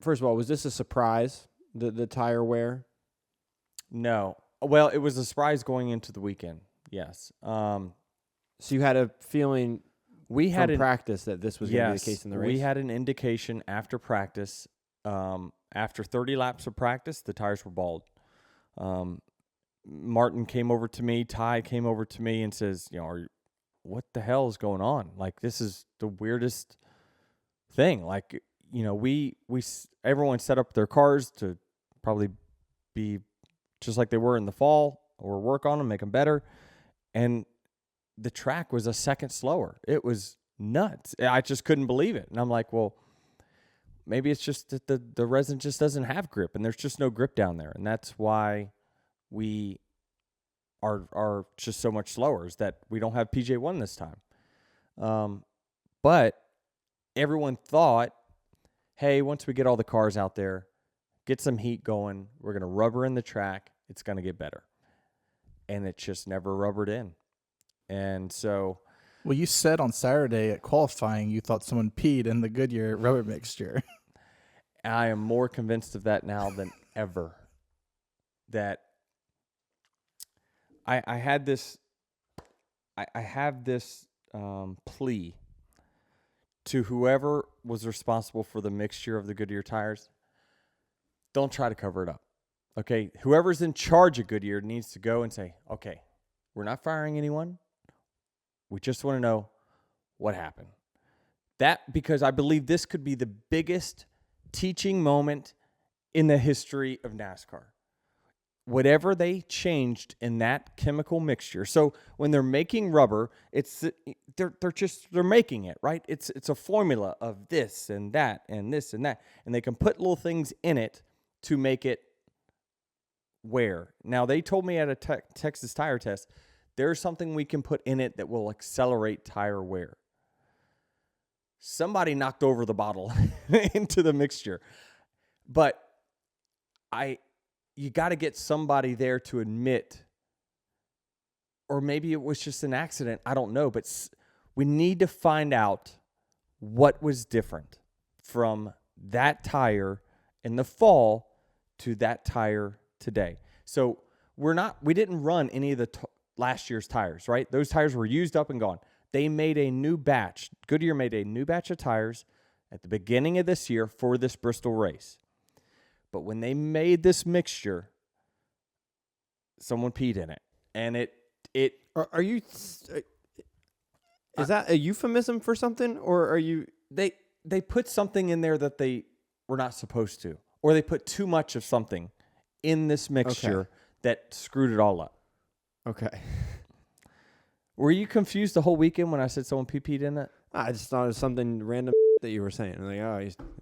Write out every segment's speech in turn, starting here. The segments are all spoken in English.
first of all, was this a surprise, the tire wear? No. Well, it was a surprise going into the weekend. Yes. So you had a feeling from practice that this was going to be the case in the race? We had an indication after practice. After 30 laps of practice, the tires were bald. Martin came over to me, Ty came over to me and says, what the hell is going on? Like, this is the weirdest thing. Like, everyone set up their cars to probably be just like they were in the fall or work on them, make them better. And the track was a second slower. It was nuts. I just couldn't believe it. And I'm like, well, maybe it's just that the resin just doesn't have grip, and there's just no grip down there. And that's why we are just so much slower, is that we don't have PJ1 this time. But everyone thought, hey, once we get all the cars out there, get some heat going, we're going to rubber in the track, it's going to get better. And it just never rubbered in. And so... Well, you said on Saturday at qualifying you thought someone peed in the Goodyear rubber mixture. I am more convinced of that now than ever. That I had this... I have this plea to whoever was responsible for the mixture of the Goodyear tires. Don't try to cover it up. Okay, whoever's in charge of Goodyear needs to go and say, okay, we're not firing anyone. We just want to know what happened. Because I believe this could be the biggest teaching moment in the history of NASCAR. Whatever they changed in that chemical mixture. So when they're making rubber, they're making it, right? It's a formula of this and that and this and that, and they can put little things in it to make it wear. Now, they told me at a Texas tire test, there's something we can put in it that will accelerate tire wear. Somebody knocked over the bottle into the mixture. But you got to get somebody there to admit, or maybe it was just an accident, I don't know, but we need to find out what was different from that tire in the fall to that tire today. So we didn't run any of the last year's tires, right? Those tires were used up and gone. They made a new batch. Goodyear made a new batch of tires at the beginning of this year for this Bristol race. But when they made this mixture, someone peed in it. And it Are you... Is that a euphemism for something, or are you... They put something in there that they were not supposed to. Or they put too much of something in this mixture that screwed it all up. Okay. Were you confused the whole weekend when I said someone peed in it? I just thought it was something random that you were saying. I'm like,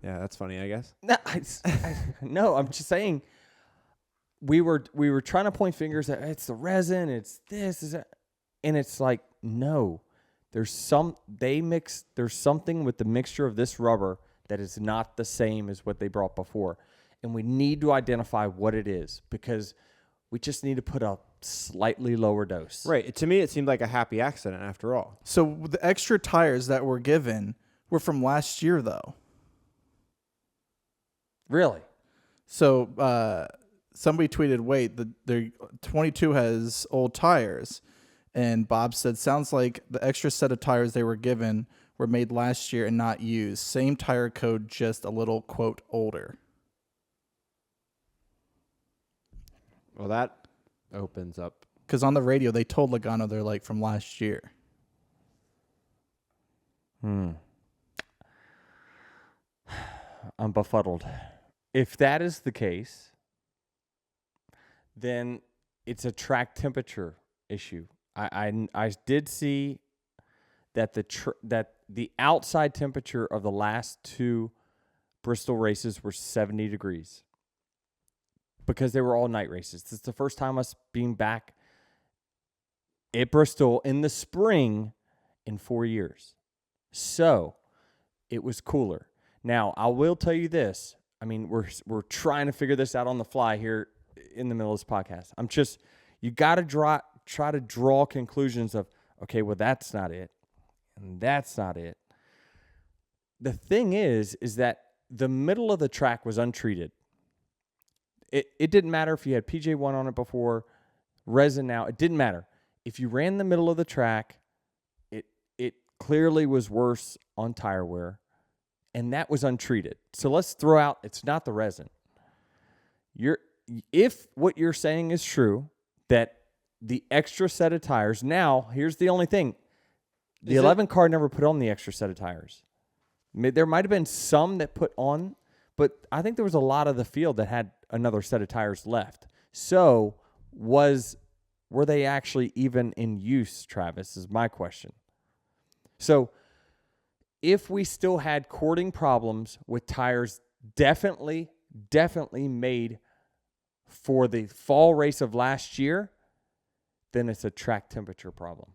yeah, that's funny, I guess. No, I'm just saying we were trying to point fingers at it's the resin, it's this, is that, and it's like, no. There's something with the mixture of this rubber that is not the same as what they brought before. And we need to identify what it is, because we just need to put a slightly lower dose. Right. To me, it seemed like a happy accident after all. So the extra tires that were given were from last year, though. Really? So somebody tweeted, wait, the 22 has old tires. And Bob said, sounds like the extra set of tires they were given were made last year and not used. Same tire code, just a little, quote, older. Well, that opens up. Because on the radio, they told Logano they're like from last year. I'm befuddled. If that is the case, then it's a track temperature issue. I did see that the outside temperature of the last two Bristol races were 70 degrees because they were all night races. This is the first time us being back at Bristol in the spring in 4 years. So it was cooler. Now, I will tell you this. I mean, we're trying to figure this out on the fly here in the middle of this podcast. You got to try to draw conclusions of, okay, well, that's not it, and that's not it. The thing is that the middle of the track was untreated. It didn't matter if you had PJ1 on it before, resin now. It didn't matter. If you ran the middle of the track, it clearly was worse on tire wear, and that was untreated. So let's throw out, it's not the resin. If what you're saying is true, that the extra set of tires, now, here's the only thing. The 11 car never put on the extra set of tires. There might have been some that put on, but I think there was a lot of the field that had another set of tires left. So were they actually even in use, Travis, is my question. So if we still had cording problems with tires definitely made for the fall race of last year, then it's a track temperature problem.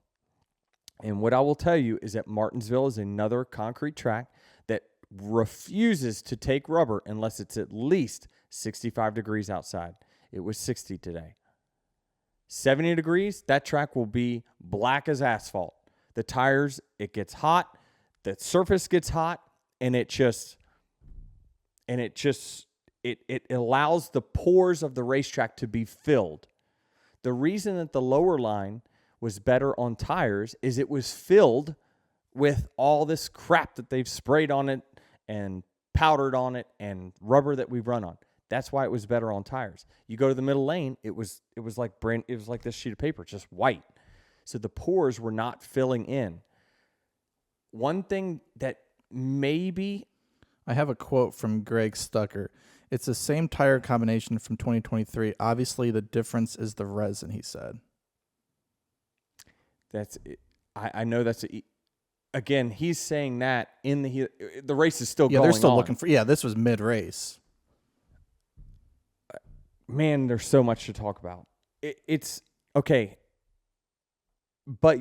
And what I will tell you is that Martinsville is another concrete track that refuses to take rubber unless it's at least 65 degrees outside. It was 60 today. 70 degrees, that track will be black as asphalt. The tires, it gets hot, the surface gets hot, and it allows the pores of the racetrack to be filled. The reason that the lower line was better on tires is it was filled with all this crap that they've sprayed on it and powdered on it and rubber that we've run on. That's why it was better on tires. You go to the middle lane, it was like this sheet of paper, just white. So the pores were not filling in. One thing that maybe... I have a quote from Greg Stucker. It's the same tire combination from 2023. Obviously, the difference is the resin, he said. That's it. I know that's again, he's saying that in the race is still going on. Yeah, they're still looking for... Yeah, this was mid-race. Man, there's so much to talk about. It's okay. But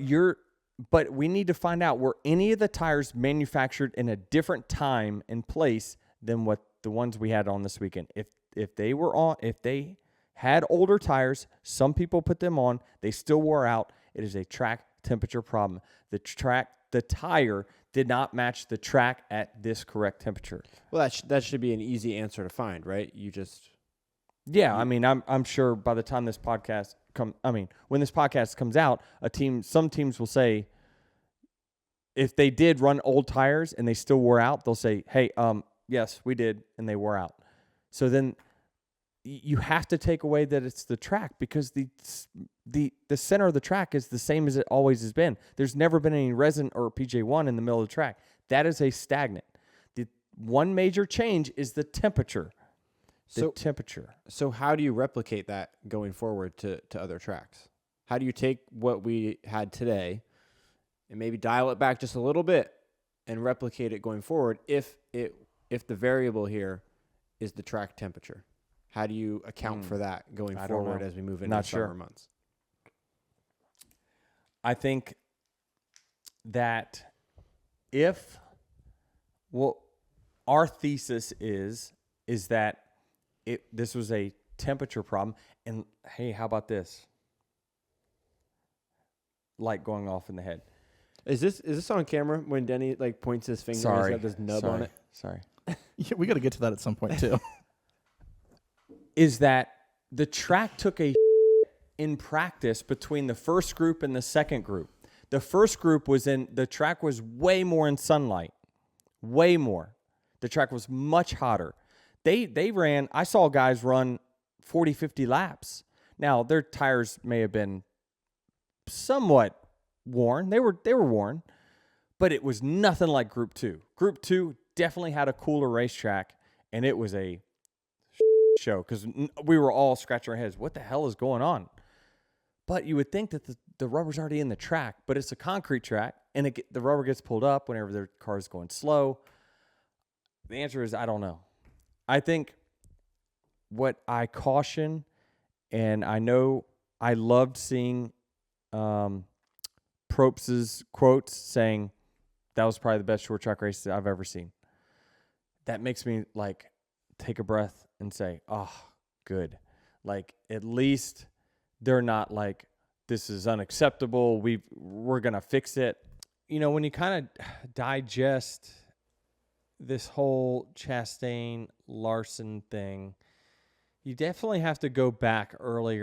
we need to find out, were any of the tires manufactured in a different time and place than what the ones we had on this weekend? If they had older tires, some people put them on, they still wore out. It is a track temperature problem. The tire did not match the track at this correct temperature. Well, that should be an easy answer to find, right? Yeah, I mean, I'm sure by the time this podcast when this podcast comes out, some teams will say, if they did run old tires and they still wore out, they'll say, hey, yes, we did, and they wore out. So then you have to take away that it's the track, because the center of the track is the same as it always has been. There's never been any resin or PJ1 in the middle of the track. That is a stagnant. The one major change is the temperature. Temperature. So how do you replicate that going forward to other tracks? How do you take what we had today and maybe dial it back just a little bit and replicate it going forward if the variable here is the track temperature? How do you account for that going forward as we move into the summer months? I think that our thesis is that this was a temperature problem. And hey, how about this? Light going off in the head. Is this on camera when Denny points his finger and he's got this nub on it? Sorry. Yeah, we got to get to that at some point too. Is that the track took a in practice between the first group and the second group. The first group the track was way more in sunlight. Way more. The track was much hotter. They ran, I saw guys run 40, 50 laps. Now, their tires may have been somewhat worn. They were worn, but it was nothing like Group 2. Group 2 definitely had a cooler racetrack, and it was a show because we were all scratching our heads. What the hell is going on? But you would think that the rubber's already in the track, but it's a concrete track, and the rubber gets pulled up whenever their car is going slow. The answer is I don't know. I think what I caution, and I know I loved seeing Propst's quotes saying that was probably the best short track race that I've ever seen. That makes me take a breath and say, oh, good. At least they're not this is unacceptable. We're going to fix it. When you kind of digest this whole Chastain Larson thing, you definitely have to go back earlier